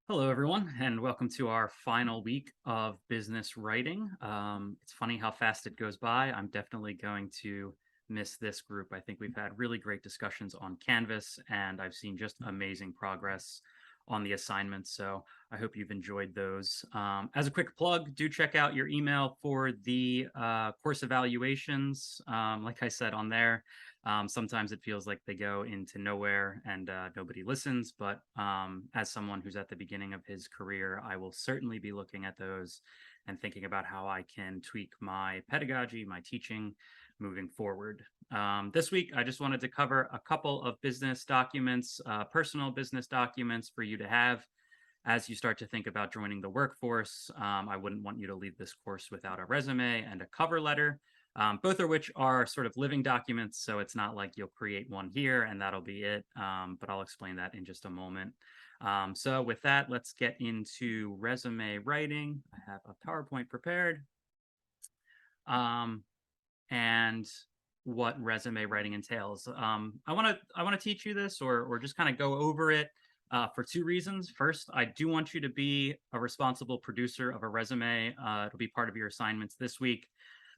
Hello, everyone, and welcome to our final week of business writing. It's funny how fast it goes by. I'm definitely going to miss this group. I think we've had really great discussions on Canvas, and I've seen just amazing progress on the assignments. So I hope you've enjoyed those. As a quick plug, do check out your email for the course evaluations. Like I said on there, sometimes it feels like they go into nowhere and nobody listens. But as someone who's at the beginning of his career, I will certainly be looking at those and thinking about how I can tweak my pedagogy, my teaching moving forward. This week, I just wanted to cover a couple of business documents, personal business documents for you to have as you start to think about joining the workforce. I wouldn't want you to leave this course without a resume and a cover letter, both of which are sort of living documents. So it's not like you'll create one here and that'll be it. But I'll explain that in just a moment. So with that, let's get into resume writing. I have a PowerPoint prepared. And what resume writing entails. I want to teach you this or just kind of go over it for two reasons. First, I do want you to be a responsible producer of a resume. It'll be part of your assignments this week.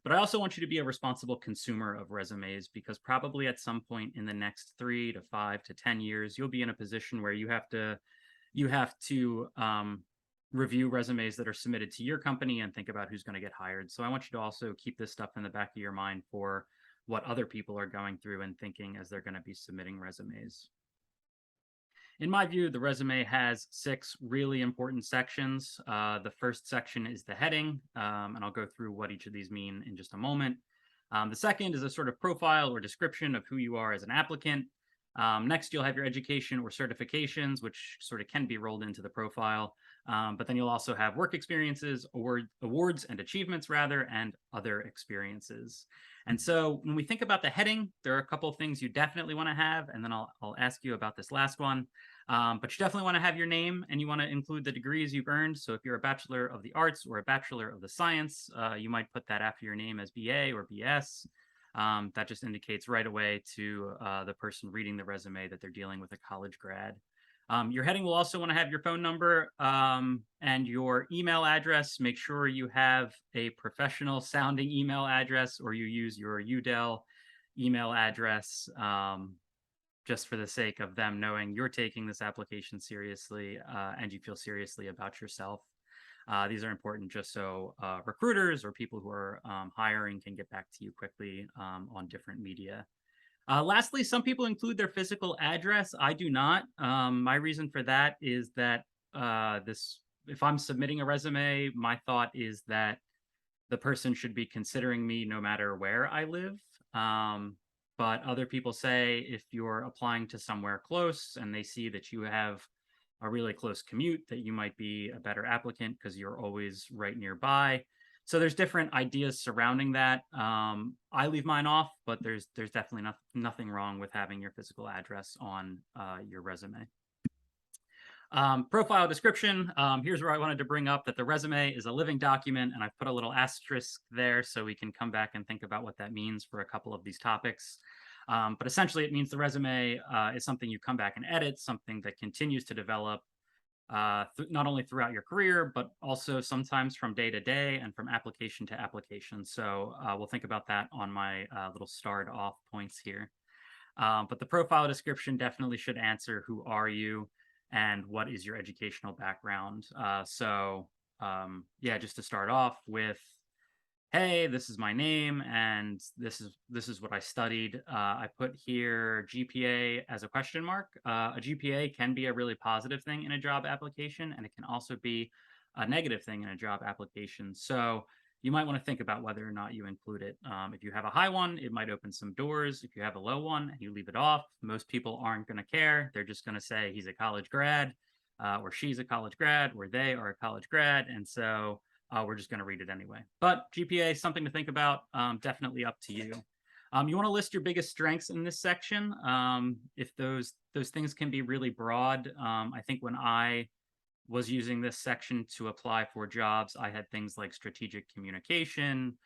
But I also want you to be a responsible consumer of resumes because probably at some point in the next 3 to 5 to 10 years, you'll be in a position where you have to review resumes that are submitted to your company and think about who's going to get hired. So I want you to also keep this stuff in the back of your mind for what other people are going through and thinking as they're going to be submitting resumes. In my view, the resume has 6 really important sections. The first section is the heading, and I'll go through what each of these mean in just a moment. The second is a sort of profile or description of who you are as an applicant. Next, you'll have your education or certifications, which sort of can be rolled into the profile. But then you'll also have work experiences, awards and achievements, rather, and other experiences. And so when we think about the heading, there are a couple of things you definitely want to have, and then I'll ask you about this last one. But you definitely want to have your name and you want to include the degrees you've earned. So if you're a Bachelor of the Arts or a Bachelor of the Science, you might put that after your name as BA or BS. That just indicates right away to the person reading the resume that they're dealing with a college grad. Your heading will also want to have your phone number and your email address. Make sure you have a professional sounding email address or you use your UDEL email address just for the sake of them knowing you're taking this application seriously and you feel seriously about yourself. These are important just so recruiters or people who are hiring can get back to you quickly on different media. Lastly, some people include their physical address. I do not. My reason for that is that if I'm submitting a resume, my thought is that the person should be considering me no matter where I live. But other people say if you're applying to somewhere close and they see that you have a really close commute, that you might be a better applicant because you're always right nearby. So there's different ideas surrounding that. I leave mine off, but there's definitely nothing wrong with having your physical address on your resume. Profile description. Here's where I wanted to bring up that the resume is a living document, and I've put a little asterisk there so we can come back and think about what that means for a couple of these topics. But essentially, it means the resume is something you come back and edit, something that continues to develop not only throughout your career, but also sometimes from day to day and from application to application. So we'll think about that on my little start off points here. But the profile description definitely should answer who are you and what is your educational background. Yeah, just to start off with, hey, this is my name and this is what I studied. I put here GPA as a question mark. A GPA can be a really positive thing in a job application, and it can also be a negative thing in a job application. So you might want to think about whether or not you include it. If you have a high one, it might open some doors. If you have a low one and you leave it off, most people aren't going to care. They're just going to say he's a college grad, or she's a college grad, or they are a college grad. And so we're just going to read it anyway. But GPA is something to think about. Definitely up to you. You want to list your biggest strengths in this section. If those things can be really broad. I think when I was using this section to apply for jobs, I had things like strategic communication,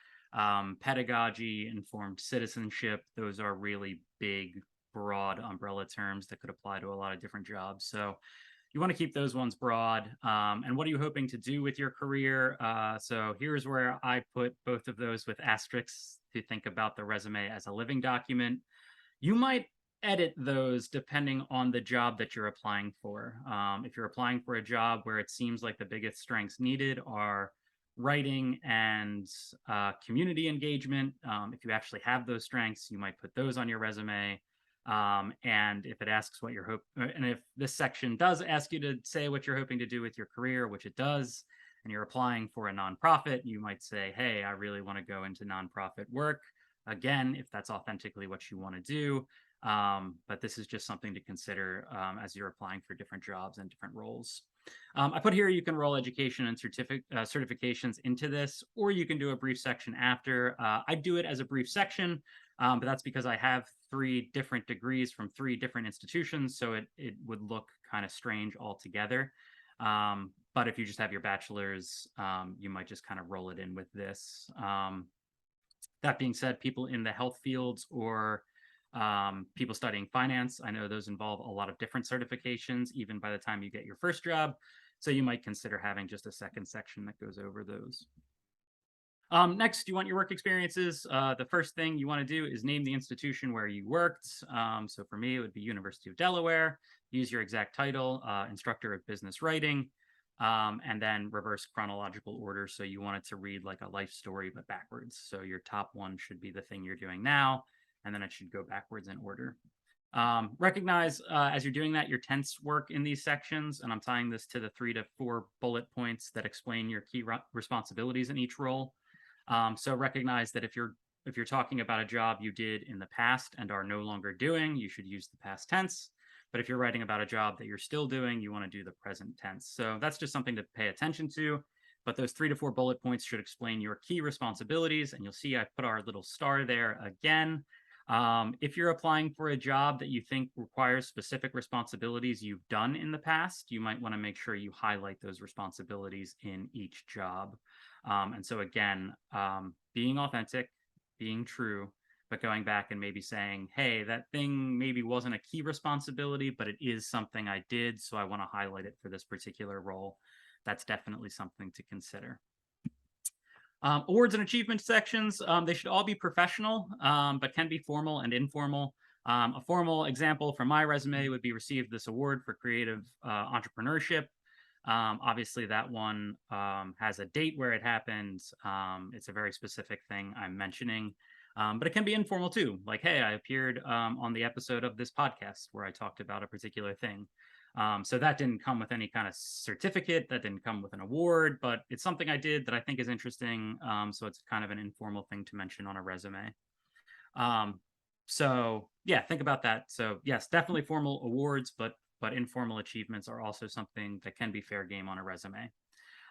pedagogy, informed citizenship. Those are really big, broad umbrella terms that could apply to a lot of different jobs. So you want to keep those ones broad. And what are you hoping to do with your career? So here's where I put both of those with asterisks to think about the resume as a living document. You might edit those depending on the job that you're applying for. If you're applying for a job where it seems like the biggest strengths needed are writing and community engagement, if you actually have those strengths, you might put those on your resume. And if it asks what you're and if this section does ask you to say what you're hoping to do with your career, which it does, and you're applying for a nonprofit, you might say, hey, I really want to go into nonprofit work. Again, if that's authentically what you want to do. But this is just something to consider as you're applying for different jobs and different roles. I put here you can roll education and certifications into this, or you can do a brief section after. I do it as a brief section, but that's because I have 3 different degrees from 3 different institutions, so it would look kind of strange altogether. But if you just have your bachelor's, you might just kind of roll it in with this. That being said, people in the health fields or people studying finance, I know those involve a lot of different certifications, even by the time you get your first job. So you might consider having just a second section that goes over those. Next, you want your work experiences. The first thing you want to do is name the institution where you worked. So for me, it would be University of Delaware. Use your exact title, instructor of business writing, and then reverse chronological order. So you want it to read like a life story, but backwards. So your top one should be the thing you're doing now, and then it should go backwards in order. Recognize as you're doing that, your tense work in these sections, and I'm tying this to the 3 to 4 bullet points that explain your key responsibilities in each role. So recognize that if you're talking about a job you did in the past and are no longer doing, you should use the past tense. But if you're writing about a job that you're still doing, you want to do the present tense. So that's just something to pay attention to. But those 3 to 4 bullet points should explain your key responsibilities. And you'll see I put our little star there again. If you're applying for a job that you think requires specific responsibilities you've done in the past, you might want to make sure you highlight those responsibilities in each job. And so again, being authentic, being true, but going back and maybe saying, hey, that thing maybe wasn't a key responsibility, but it is something I did, so I want to highlight it for this particular role. That's definitely something to consider. Awards and achievement sections, they should all be professional, but can be formal and informal. A formal example from my resume would be received this award for creative entrepreneurship. Obviously, that one has a date where it happened. It's a very specific thing I'm mentioning. But it can be informal too. Like, hey, I appeared on the episode of this podcast where I talked about a particular thing. So that didn't come with any kind of certificate, that didn't come with an award, but it's something I did that I think is interesting. So it's kind of an informal thing to mention on a resume. So yeah, think about that. So yes, definitely formal awards, but informal achievements are also something that can be fair game on a resume.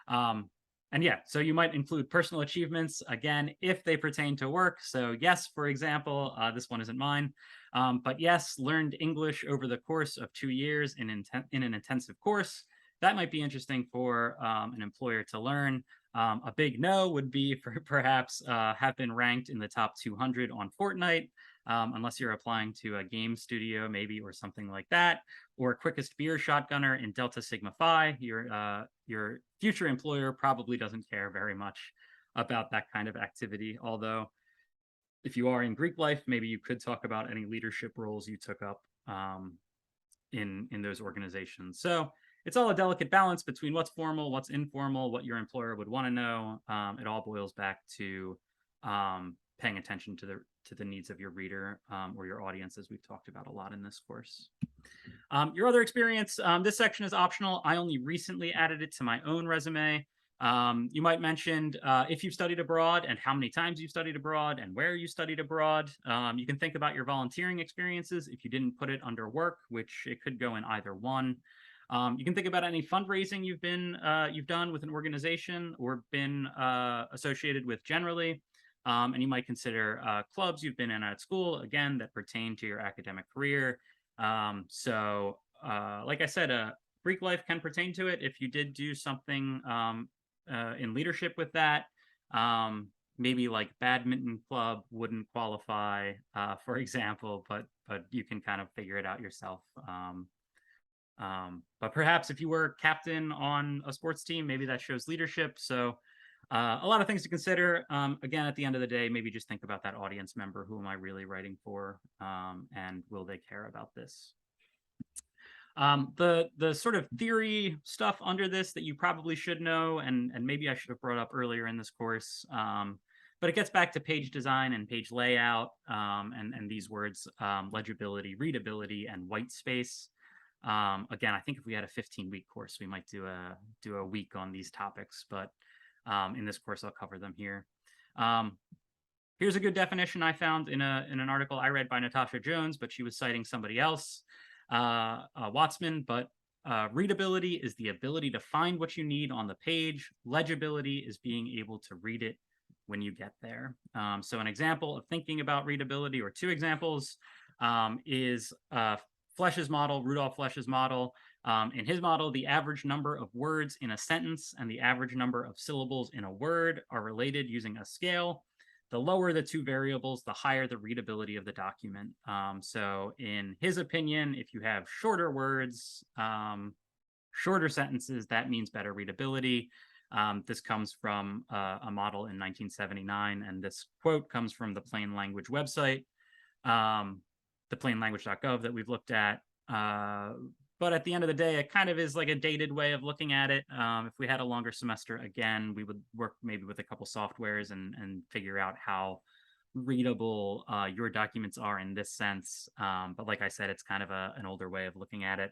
And yeah, so you might include personal achievements, again, if they pertain to work. So yes, for example, this one isn't mine, but yes, learned English over the course of 2 years in an intensive course. That might be interesting for an employer to learn. A big no would be for perhaps have been ranked in the top 200 on Fortnite, unless you're applying to a game studio maybe or something like that, or quickest beer shotgunner in Delta Sigma Phi. Your future employer probably doesn't care very much about that kind of activity. Although, if you are in Greek life, maybe you could talk about any leadership roles you took up in those organizations. So it's all a delicate balance between what's formal, what's informal, what your employer would want to know. It all boils back to paying attention to the needs of your reader or your audience, as we've talked about a lot in this course. Your other experience, this section is optional. I only recently added it to my own resume. You might mention if you've studied abroad and how many times you've studied abroad and where you studied abroad. You can think about your volunteering experiences if you didn't put it under work, which it could go in either one. You can think about any fundraising you've done with an organization or been associated with generally. And you might consider clubs you've been in at school, again, that pertain to your academic career. Like I said, Greek life can pertain to it. If you did do something in leadership with that, maybe like badminton club wouldn't qualify, for example, but you can kind of figure it out yourself. But perhaps if you were captain on a sports team, maybe that shows leadership. So a lot of things to consider. Again, at the end of the day, maybe just think about that audience member. Who am I really writing for? And will they care about this? The sort of theory stuff under this that you probably should know, and maybe I should have brought up earlier in this course. But it gets back to page design and page layout, and these words, legibility, readability, and white space. Again, I think if we had a 15-week course, we might do a week on these topics, but in this course, I'll cover them here. Here's a good definition I found in an article I read by Natasha Jones, but she was citing somebody else, Wattsman. But readability is the ability to find what you need on the page. Legibility is being able to read it when you get there. So an example of thinking about readability, or two examples, is Flesh's model, Rudolf Flesh's model. In his model, the average number of words in a sentence and the average number of syllables in a word are related using a scale. The lower the two variables, the higher the readability of the document. So in his opinion, if you have shorter words, shorter sentences, that means better readability. This comes from a model in 1979, and this quote comes from the Plain Language website, the plainlanguage.gov that we've looked at. But at the end of the day, it kind of is like a dated way of looking at it. If we had a longer semester, again, we would work maybe with a couple softwares and figure out how readable your documents are in this sense. But like I said, it's kind of an older way of looking at it.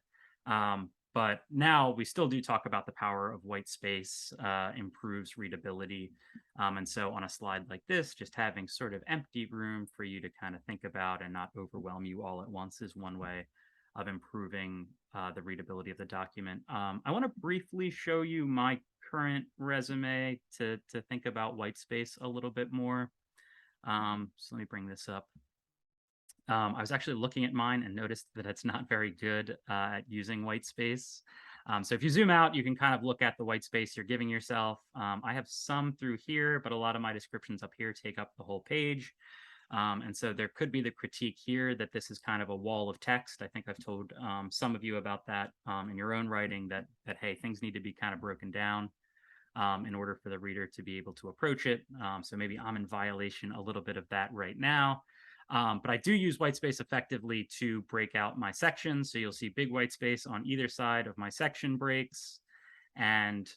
But now we still do talk about the power of white space improves readability. And so on a slide like this, just having sort of empty room for you to kind of think about and not overwhelm you all at once is one way of improving the readability of the document. I want to briefly show you my current resume to think about white space a little bit more. So let me bring this up. I was actually looking at mine and noticed that it's not very good at using white space. So if you zoom out, you can kind of look at the white space you're giving yourself. I have some through here, but a lot of my descriptions up here take up the whole page. And so there could be the critique here that this is kind of a wall of text. I think I've told some of you about that in your own writing, that hey, things need to be kind of broken down in order for the reader to be able to approach it. So maybe I'm in violation a little bit of that right now. But I do use white space effectively to break out my sections. So you'll see big white space on either side of my section breaks. And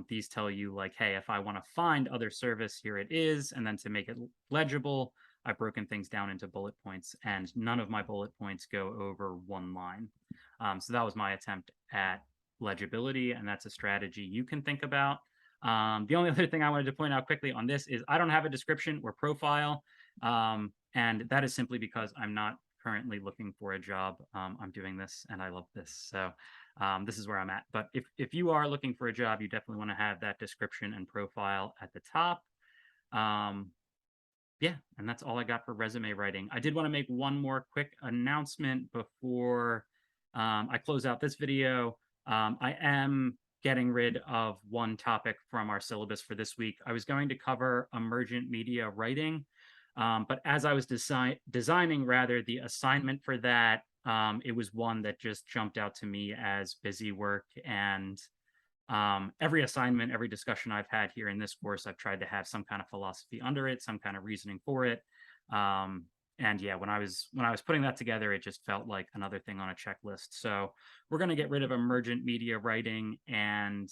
these tell you like, hey, if I want to find other service, here it is. And then to make it legible, I've broken things down into bullet points, and none of my bullet points go over one line. So that was my attempt at legibility, and that's a strategy you can think about. The only other thing I wanted to point out quickly on this is I don't have a description or profile, and that is simply because I'm not currently looking for a job. I'm doing this, and I love this. So this is where I'm at. But if you are looking for a job, you definitely want to have that description and profile at the top. Yeah, and that's all I got for resume writing. I did want to make one more quick announcement before I close out this video. I am getting rid of one topic from our syllabus for this week. I was going to cover emergent media writing, but as I was designing rather the assignment for that, it was one that just jumped out to me as busy work. And every assignment, every discussion I've had here in this course, I've tried to have some kind of philosophy under it, some kind of reasoning for it. And yeah, when I was putting that together, it just felt like another thing on a checklist. So we're going to get rid of emergent media writing, and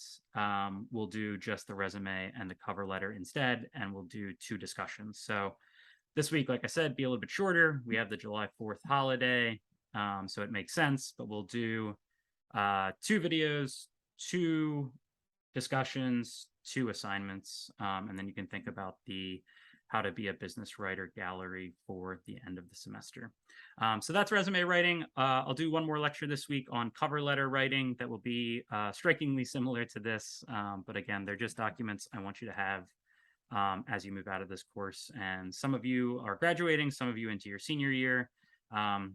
we'll do just the resume and the cover letter instead, and we'll do two discussions. So this week, like I said, be a little bit shorter. We have the July 4th holiday, so it makes sense, but we'll do 2 videos, 2 discussions, 2 assignments, and then you can think about the how to be a business writer gallery for the end of the semester. So that's resume writing. I'll do one more lecture this week on cover letter writing that will be strikingly similar to this, but again, they're just documents I want you to have as you move out of this course. And some of you are graduating, some of you into your senior year,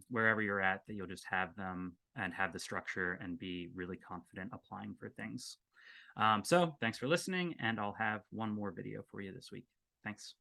wherever you're at, that you'll just have them and have the structure and be really confident applying for things. So thanks for listening, and I'll have one more video for you this week. Thanks.